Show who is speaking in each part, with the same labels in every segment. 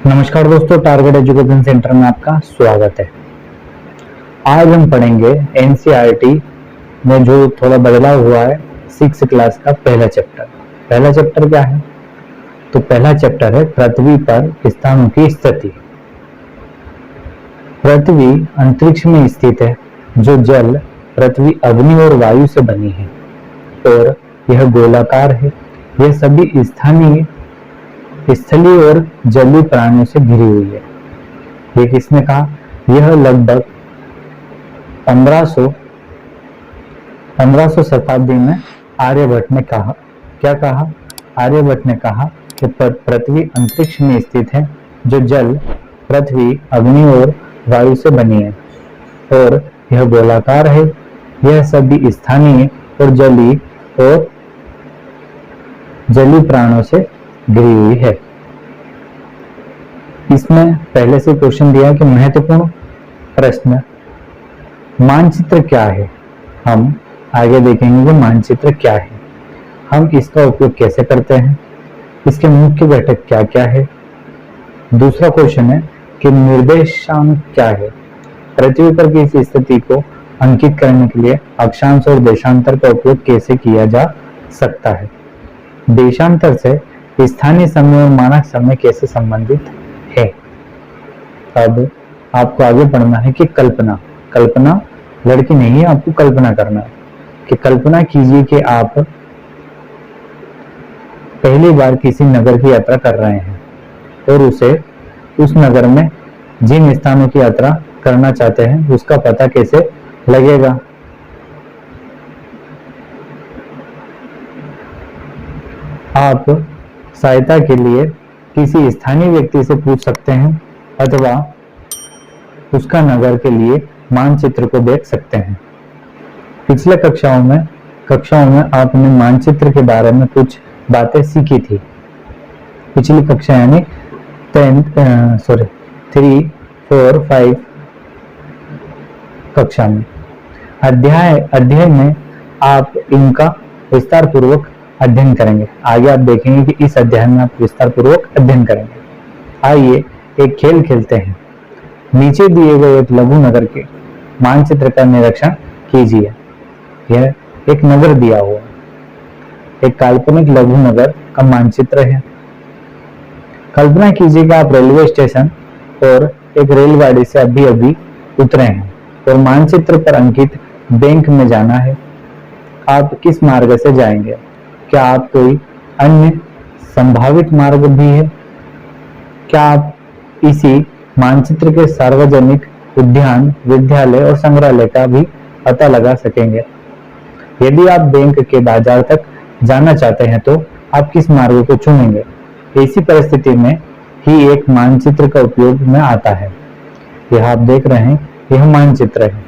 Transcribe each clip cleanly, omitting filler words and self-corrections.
Speaker 1: नमस्कार दोस्तों, target education centre में आपका स्वागत है। आज हम पढ़ेंगे एनसीईआरटी में जो थोड़ा बदलाव हुआ है 6th क्लास का पहला चैप्टर। पहला चैप्टर क्या है? तो पहला चैप्टर है पृथ्वी पर स्थानों की स्थिति। पृथ्वी अंतरिक्ष में स्थित है, जो जल, पृथ्वी, अग्नि और वायु से बनी है और यह गोलाकार है। यह सभी स्थानीय, स्थलीय और जलीय प्राणियों से घिरी हुई है। ये किसने कहा? यह लगभग 1500 शताब्दी में आर्यभट्ट ने कहा। क्या कहा? आर्यभट्ट ने कहा कि पृथ्वी अंतरिक्ष में स्थित है, जो जल, पृथ्वी, अग्नि और वायु से बनी है और यह गोलाकार है। यह सभी स्थानीय और जलीय प्राणियों से घिरी हुई है। इसमें पहले से क्वेश्चन दिया है कि महत्वपूर्ण प्रश्न, मानचित्र क्या है? हम आगे देखेंगे कि मानचित्र क्या है, हम इसका उपयोग कैसे करते हैं, इसके मुख्य घटक क्या क्या है। दूसरा क्वेश्चन है कि निर्देशांक क्या है? पृथ्वी पर किसी स्थिति को अंकित करने के लिए अक्षांश और देशांतर का उपयोग कैसे किया जा सकता है। देशांतर से स्थानीय समय और मानक समय कैसे संबंधित है। अब आपको आगे पढ़ना है कि कल्पना लड़की नहीं है, आपको कल्पना करना है कि कल्पना कीजिए कि आप पहली बार किसी नगर की यात्रा कर रहे हैं और उस नगर में जिन स्थानों की यात्रा करना चाहते हैं उसका पता कैसे लगेगा। आप सहायता के लिए किसी स्थानीय व्यक्ति से पूछ सकते हैं अथवा उसका नगर के लिए मानचित्र को देख सकते हैं। पिछले कक्षाओं में आपने मानचित्र के बारे में कुछ बातें सीखी थी। पिछली कक्षा यानी 3, 4, 5 कक्षा में अध्याय में आप इनका विस्तार पूर्वक अध्ययन करेंगे। आगे आप देखेंगे कि इस अध्याय में आप विस्तार पूर्वक अध्ययन करेंगे। आइए एक खेल खेलते हैं। नीचे दिए गए एक लघु नगर के मानचित्र का निरीक्षण कीजिए। यह एक नगर दिया हुआ, एक काल्पनिक लघु नगर का मानचित्र है। कल्पना कीजिए कि आप रेलवे स्टेशन और एक रेलगाड़ी से अभी अभी उतरे हैं और मानचित्र पर अंकित बैंक में जाना है। आप किस मार्ग से जाएंगे? क्या आप कोई अन्य संभावित मार्ग भी है? क्या आप इसी मानचित्र के सार्वजनिक उद्यान, विद्यालय और संग्रहालय का भी पता लगा सकेंगे? यदि आप बैंक के बाजार तक जाना चाहते हैं तो आप किस मार्ग को चुनेंगे? ऐसी परिस्थिति में ही एक मानचित्र का उपयोग में आता है। यह आप देख रहे हैं, यह मानचित्र है।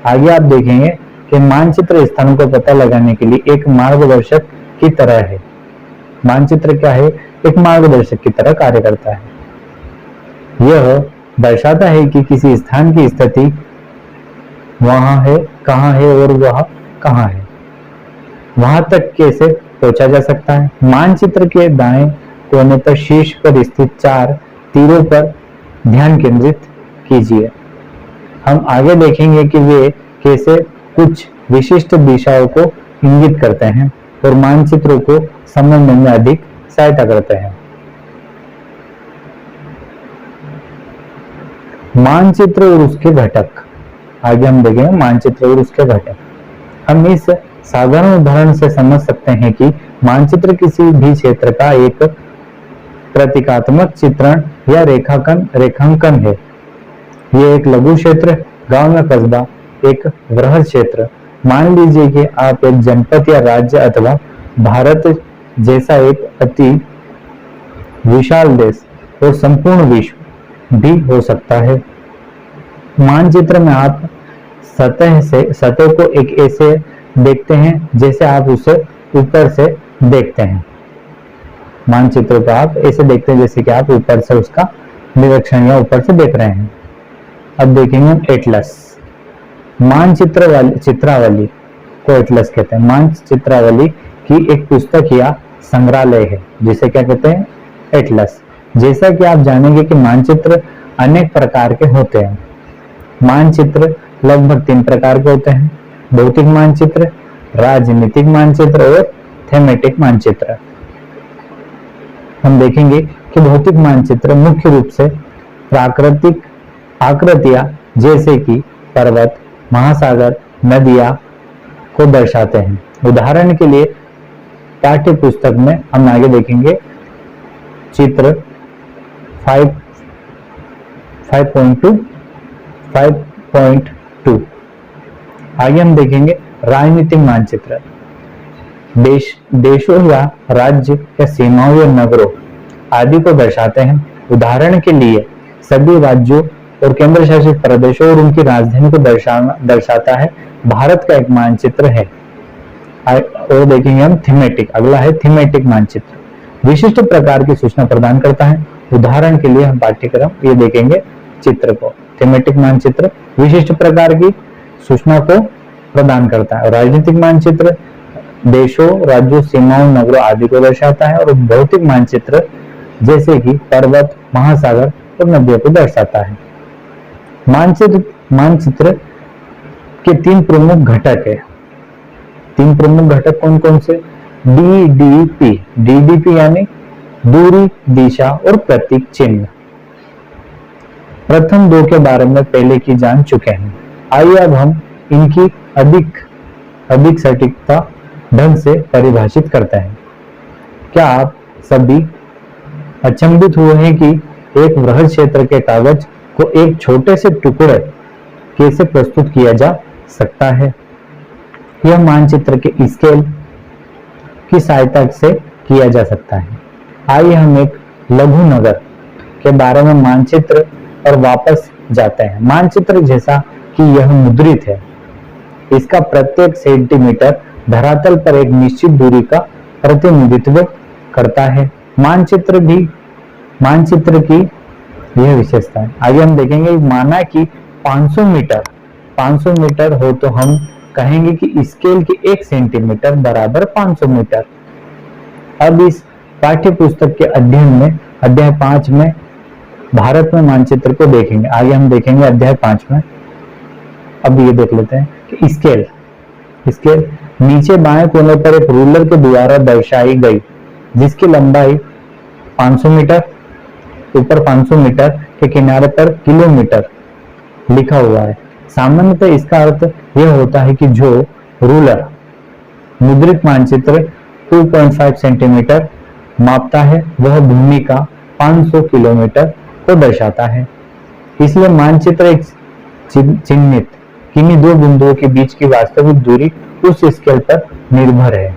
Speaker 1: आगे आप देखेंगे कि मानचित्र स्थानों का पता लगाने के लिए एक मार्गदर्शक की तरह है। मानचित्र क्या है? एक मार्गदर्शक की तरह कार्य करता है। यह दर्शाता है कि किसी स्थान की स्थिति वहां है, कहां है और वह कहां है, वहां तक कैसे पहुंचा जा सकता है। मानचित्र के दाएं कोने पर शीर्ष पर स्थित 4 तीरों पर ध्यान केंद्रित कीजिए। हम आगे देखेंगे कि वे कैसे कुछ विशिष्ट दिशाओं को इंगित करते हैं और मानचित्रों को समझने में अधिक सहायता करते हैं। मानचित्र और उसके घटक। आगे हम देखेंगे मानचित्र और उसके घटक। हम इस साधारण उदाहरण से समझ सकते हैं कि मानचित्र किसी भी क्षेत्र का एक प्रतीकात्मक चित्रण या रेखांकन है। यह एक लघु क्षेत्र, गांव या कस्बा, एक वृहद क्षेत्र। मान लीजिए कि आप एक जनपद या राज्य अथवा भारत जैसा एक अति विशाल देश और संपूर्ण विश्व भी हो सकता है। मानचित्र में आप सतह को एक ऐसे देखते हैं जैसे आप उसे ऊपर से देखते हैं। मानचित्र को आप ऐसे देखते हैं जैसे कि आप ऊपर से उसका निरीक्षण या ऊपर से देख रहे हैं। अब देखेंगे हम एटलस। चित्रावली को एटलस कहते हैं। मानचित्रावली की एक पुस्तक या संग्रहालय है जिसे क्या कहते हैं? एटलस। जैसा कि आप जानेंगे कि मानचित्र अनेक प्रकार के होते हैं। मानचित्र लगभग 3 प्रकार के होते हैं: भौतिक मानचित्र, राजनीतिक मानचित्र और थीमेटिक मानचित्र। हम देखेंगे कि भौतिक मानचित्र मुख्य रूप से प्राकृतिक आकृतियां जैसे कि पर्वत, महासागर, नदियां को दर्शाते हैं। उदाहरण के लिए पाठ्य पुस्तक में हम आगे देखेंगे चित्र 5.2 आगे हम देखेंगे राजनीतिक मानचित्र। देशों या राज्य या सीमाओं या नगरों आदि को दर्शाते हैं। उदाहरण के लिए सभी राज्यों और केंद्र शासित प्रदेशों और उनकी राजधानी को दर्शाता है। भारत का एक मानचित्र है। और देखेंगे हम थीमेटिक, अगला है थीमेटिक मानचित्र। विशिष्ट प्रकार की सूचना प्रदान करता है। उदाहरण के लिए हम पाठ्यक्रम ये देखेंगे चित्र को। थीमेटिक मानचित्र विशिष्ट प्रकार की सूचना को प्रदान करता है। राजनीतिक मानचित्र देशों, राज्यों, सीमाओं, नगरों आदि को दर्शाता है। और भौतिक मानचित्र जैसे कि पर्वत, महासागर और नदियों को दर्शाता है। मानचित्र के 3 प्रमुख घटक है। 3 प्रमुख घटक कौन कौन से? डीडीपी यानी दूरी, दिशा और प्रतीक चिन्ह। प्रथम 2 के बारे में पहले की जान चुके हैं। आइए अब हम इनकी अधिक सटीकता ढंग से परिभाषित करते हैं। क्या आप सभी अचंभित हुए हैं कि एक वृहद क्षेत्र के कागज को एक छोटे से टुकड़े कैसे प्रस्तुत किया जा सकता है? यह मानचित्र के स्केल की सहायता से किया जा सकता है। आइए हम एक लघु नगर के बारे में मानचित्र और वापस जाते हैं। मानचित्र जैसा कि यह मुद्रित है, इसका प्रत्येक सेंटीमीटर धरातल पर एक निश्चित दूरी का प्रतिनिधित्व करता है। मानचित्र की यह विशेषता है। आगे हम देखेंगे, माना कि 500 मीटर हो तो हम कहेंगे कि स्केल की 1 सेंटीमीटर बराबर 500 मीटर। अब इस पाठ्य पुस्तक के अध्ययन में अध्याय 5 में भारत में मानचित्र को देखेंगे। आगे हम देखेंगे अध्याय 5 में। अब ये देख लेते हैं कि स्केल नीचे बाएं कोने पर एक रूलर के द्वारा दर्शाई गई, जिसकी लंबाई 500 मीटर, ऊपर 500 मीटर के किनारे पर किलोमीटर लिखा हुआ है। सामान्यतः इसका अर्थ यह होता है कि जो रूलर मुद्रित मानचित्र 2.5 सेंटीमीटर मापता है वह भूमि का 500 किलोमीटर को दर्शाता है। इसलिए मानचित्र एक चिन्हित किन्हीं 2 बिंदुओं के बीच की वास्तविक दूरी उस स्केल पर निर्भर है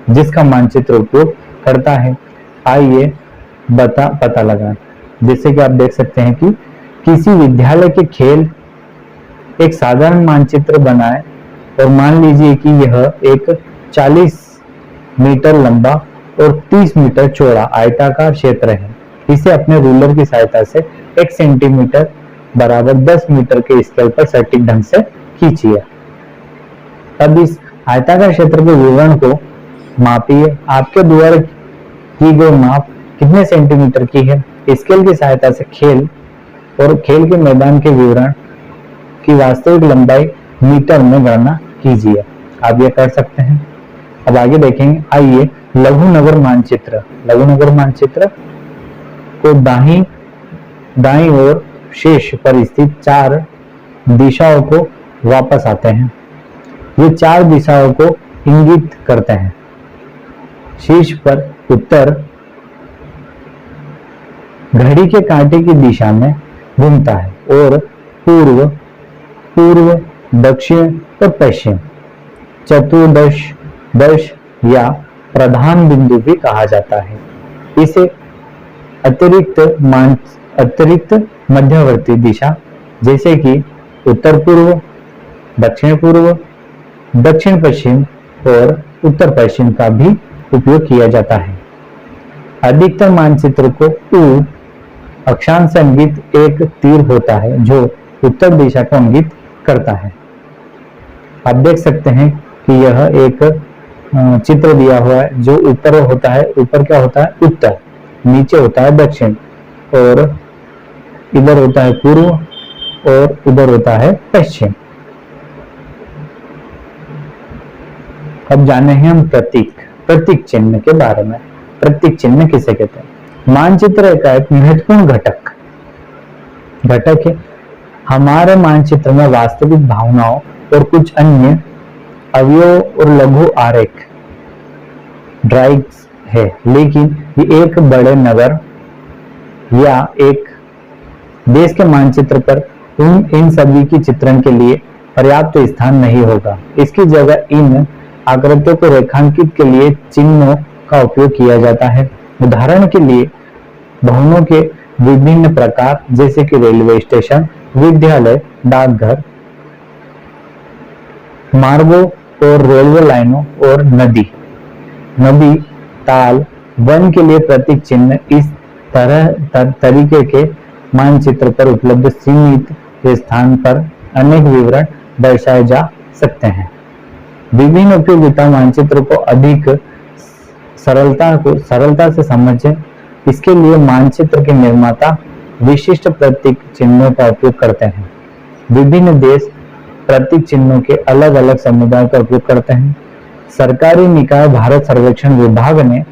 Speaker 1: जिसका मानचित्र उपयोग करता है। आइए पता लगा। जैसे कि आप देख सकते हैं कि किसी विद्यालय के खेल एक साधारण मानचित्र बनाए और मान लीजिए कि यह एक 40 मीटर लंबा और 30 मीटर चौड़ा आयताकार क्षेत्र है। इसे अपने रूलर की सहायता से 1 सेंटीमीटर बराबर 10 मीटर के स्केल पर सटीक ढंग से खींचिए। अब इस आयताकार क्षेत्र के विवरण को मापिए। आपके द्वारा की गई माप कितने सेंटीमीटर की है? स्केल की सहायता से खेल के मैदान के विवरण की वास्तविक लंबाई मीटर में गणना कीजिए। आप ये कर सकते हैं। अब आगे देखेंगे। आइए लघु नगर मानचित्र को दाईं ओर शीर्ष पर स्थित 4 दिशाओं को वापस आते हैं। ये 4 दिशाओं को इंगित करते हैं। शीर्ष पर उत्तर घड़ी के कांटे की दिशा में घूमता है और पूर्व, दक्षिण और पश्चिम चतुर्दश या प्रधान बिंदु भी कहा जाता है। इसे अतिरिक्त मध्यवर्ती दिशा जैसे कि उत्तर पूर्व, दक्षिण पश्चिम और उत्तर पश्चिम का भी उपयोग किया जाता है। अधिकतर मानचित्र को U अक्षांश इंगित एक तीर होता है जो उत्तर दिशा को इंगित करता है। आप देख सकते हैं कि यह एक चित्र दिया हुआ है। जो ऊपर होता है, ऊपर क्या होता है? उत्तर, नीचे होता है दक्षिण और इधर होता है पूर्व और इधर होता है पश्चिम। अब जाने हैं हम प्रतीक चिन्ह के बारे में। प्रतीक चिन्ह किसे कहते हैं? मानचित्र का एक महत्वपूर्ण घटक है। हमारे मानचित्र में वास्तविक भावनाओं और कुछ अन्य अवयव और लघु आरेख ड्राइंग्स है, लेकिन ये एक बड़े नगर या एक देश के मानचित्र पर इन सभी की चित्रण के लिए पर्याप्त स्थान नहीं होगा। इसकी जगह इन आकृतियों को रेखांकित के लिए चिन्हों का उपयोग किया जाता है। उदाहरण के लिए भवनों के विभिन्न प्रकार जैसे कि रेलवे स्टेशन, विद्यालय, डाकघर, मार्गों और रेलवे लाइनों और नदी, ताल, वन के लिए प्रतीक चिन्ह इस तरीके के मानचित्र पर उपलब्ध सीमित स्थान पर अनेक विवरण दर्शाए जा सकते हैं। विभिन्न उपयोगिता मानचित्र को अधिक सरलता से समझें। इसके लिए मानचित्र के निर्माता विशिष्ट प्रतीक चिन्हों का उपयोग करते हैं। विभिन्न देश प्रतीक चिन्हों के अलग अलग समुदायों का उपयोग करते हैं। सरकारी निकाय भारत सर्वेक्षण विभाग ने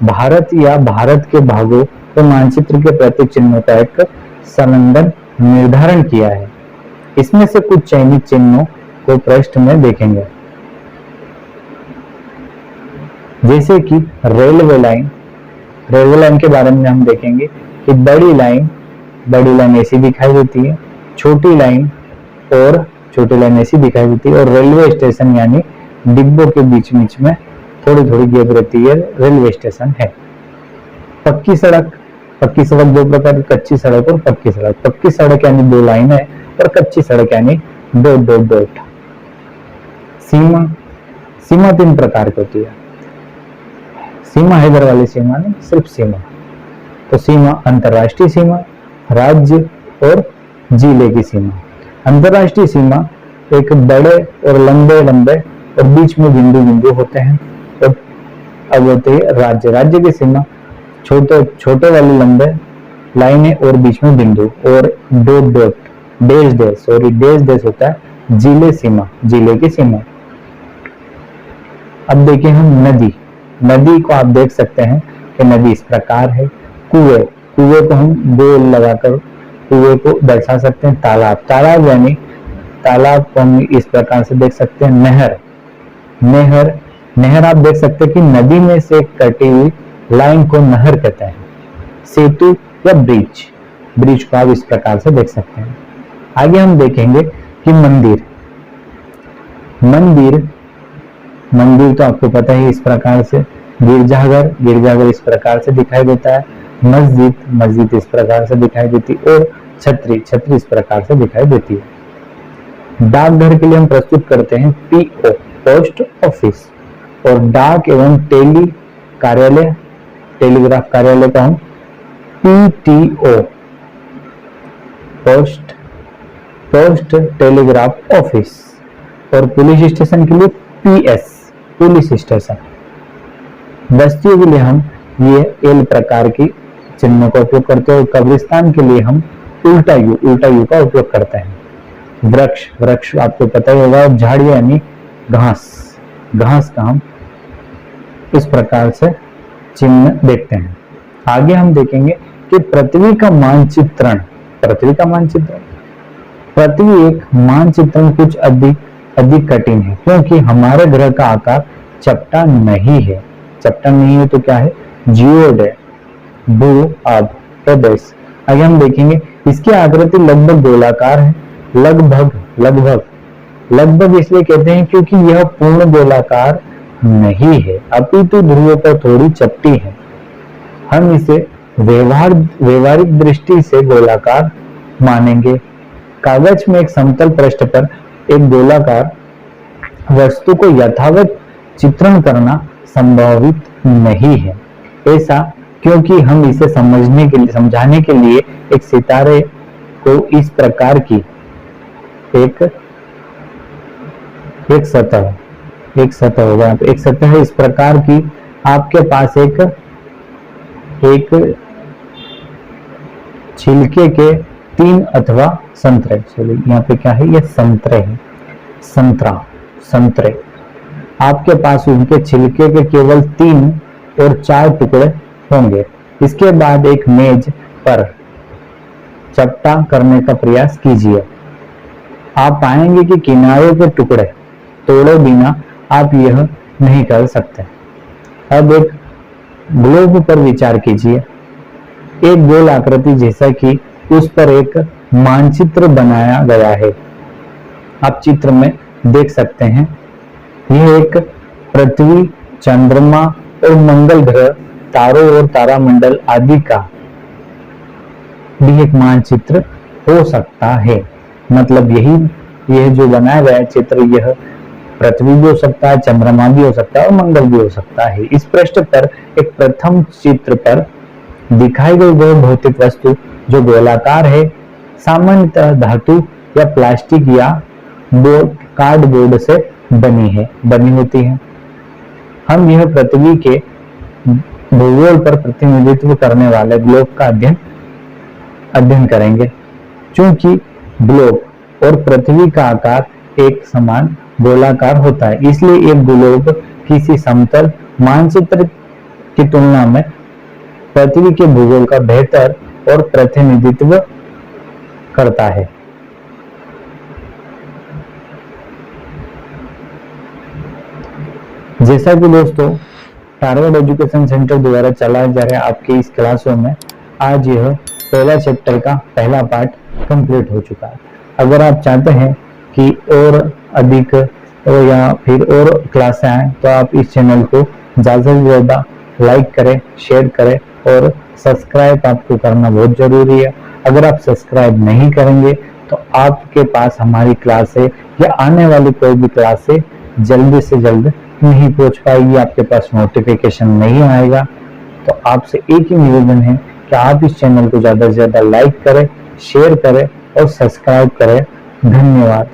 Speaker 1: भारत या भारत के भागों को मानचित्र के प्रतीक चिन्हों का एक संलग्न निर्धारण किया है। इसमें से कुछ चयनित चिन्हों को पृष्ठ में देखेंगे, जैसे कि रेलवे लाइन के बारे में हम देखेंगे कि बड़ी लाइन ऐसी दिखाई देती है, छोटी लाइन ऐसी दिखाई देती है, और रेलवे स्टेशन यानी डिब्बों के बीच में थोड़ी गैप रहती है, रेलवे स्टेशन है। पक्की सड़क दो प्रकार की, कच्ची सड़क और पक्की सड़क। पक्की सड़क यानी 2 लाइन है और कच्ची सड़क यानी डॉट। सीमा 3 प्रकार की होती है। सीमा हैदर वाली सीमा नहीं, सिर्फ सीमा। तो सीमा अंतरराष्ट्रीय सीमा, राज्य और जिले की सीमा। अंतरराष्ट्रीय सीमा एक बड़े और लंबे और बीच में बिंदु होते हैं। और अब होते हैं राज्य की सीमा, छोटे वाली लंबे लाइनें और बीच में बिंदु, और डॉट डैश होता है जिले की सीमा। अब देखिए हम नदी को आप देख सकते हैं कि नदी इस प्रकार है। कुएं को हम गोल लगाकर कुएं को दर्शा सकते हैं। तालाब को हम इस प्रकार से देख सकते हैं। नहर आप देख सकते हैं कि नदी में से कटी हुई लाइन को नहर कहते हैं। सेतु या ब्रिज को आप इस प्रकार से देख सकते हैं। आगे हम देखेंगे कि मंदिर तो आपको पता है इस प्रकार से। गिरजाघर इस प्रकार से दिखाई देता है। मस्जिद इस प्रकार से दिखाई देती है, और छतरी इस प्रकार से दिखाई देती है। डाकघर के लिए हम प्रस्तुत करते हैं PO पोस्ट ऑफिस, और डाक एवं टेलीग्राफ कार्यालय का हम PTO पोस्ट टेलीग्राफ ऑफिस, और पुलिस स्टेशन के लिए PS पुलिस स्टेशन। बस्तियों के लिए हम ये L प्रकार की चिन्हों का उपयोग करते हैं, और कब्रिस्तान के लिए हम उल्टा यू का उपयोग करते हैं। वृक्ष आपको पता ही होगा, झाड़ियां यानी घास का हम इस प्रकार से चिन्ह देखते हैं। आगे हम देखेंगे कि पृथ्वी का मानचित्रण एक मानचित्रण कुछ अधिक कठिन है, क्योंकि हमारे ग्रह का आकार चपटा नहीं है तो क्या है? जियोड है, भू-आभ प्रदेश। आगे हम देखेंगे इसकी आकृति लगभग गोलाकार है। लगभग इसलिए कहते हैं क्योंकि यह पूर्ण गोलाकार नहीं है, अपितु ध्रुवों पर थोड़ी चपटी है। हम इसे व्यवहारिक दृष्टि से गोलाकार मानेंगे। कागज में एक समतल पृष्ठ पर एक गोलाकार वस्तु को यथावत चित्रण करना संभावित नहीं है। ऐसा क्योंकि हम इसे समझाने के लिए एक सितारे को इस प्रकार की एक सतह होगा। एक सतह इस प्रकार की आपके पास एक छिलके के 3 अथवा संतरे, चलिए यहाँ पे क्या है, ये संतरे है, संतरे, आपके पास उनके छिलके के केवल 3 और 4 टुकड़े होंगे। इसके बाद एक मेज पर चपटा करने का प्रयास कीजिए। आप पाएंगे कि किनारे के टुकड़े तोड़े बिना आप यह नहीं कर सकते। अब एक ग्लोब पर विचार कीजिए, एक गोल आकृति जैसा कि उस पर एक मानचित्र बनाया गया है। आप चित्र में देख सकते हैं, यह एक पृथ्वी, चंद्रमा और मंगल ग्रह, तारों और तारामंडल आदि का भी एक मानचित्र हो सकता है। मतलब यह जो बनाया गया चित्र, यह पृथ्वी भी हो सकता है, चंद्रमा भी हो सकता है और मंगल भी हो सकता है। इस पृष्ठ पर एक प्रथम चित्र पर दिखाई गई वह भौतिक वस्तु जो गोलाकार है, सामान्यतः धातु या प्लास्टिक या कार्डबोर्ड से बनी होती है। हम यह पृथ्वी के भूगोल पर प्रतिनिधित्व करने वाले ग्लोब का अध्ययन करेंगे। चूंकि ग्लोब और पृथ्वी का आकार एक समान गोलाकार होता है, इसलिए एक ग्लोब किसी समतल मानचित्र की तुलना में पृथ्वी के भूगोल का बेहतर और प्रतिनिधित्व करता है। जैसा कि दोस्तों टारगेट एजुकेशन सेंटर द्वारा चलाए जा रहे आपके इस क्लासों में आज यह पहला चैप्टर का पहला पार्ट कंप्लीट हो चुका है। अगर आप चाहते हैं कि और अधिक या फिर और क्लासें आए तो आप इस चैनल को ज़्यादा से ज़्यादा लाइक करें, शेयर करें और सब्सक्राइब आपको करना बहुत जरूरी है। अगर आप सब्सक्राइब नहीं करेंगे तो आपके पास हमारी क्लासें या आने वाली कोई भी क्लासें जल्दी से जल्द नहीं पहुंच पाएगी, आपके पास नोटिफिकेशन नहीं आएगा। तो आपसे एक ही निवेदन है कि आप इस चैनल को ज़्यादा से ज़्यादा लाइक करें, शेयर करें और सब्सक्राइब करें। धन्यवाद।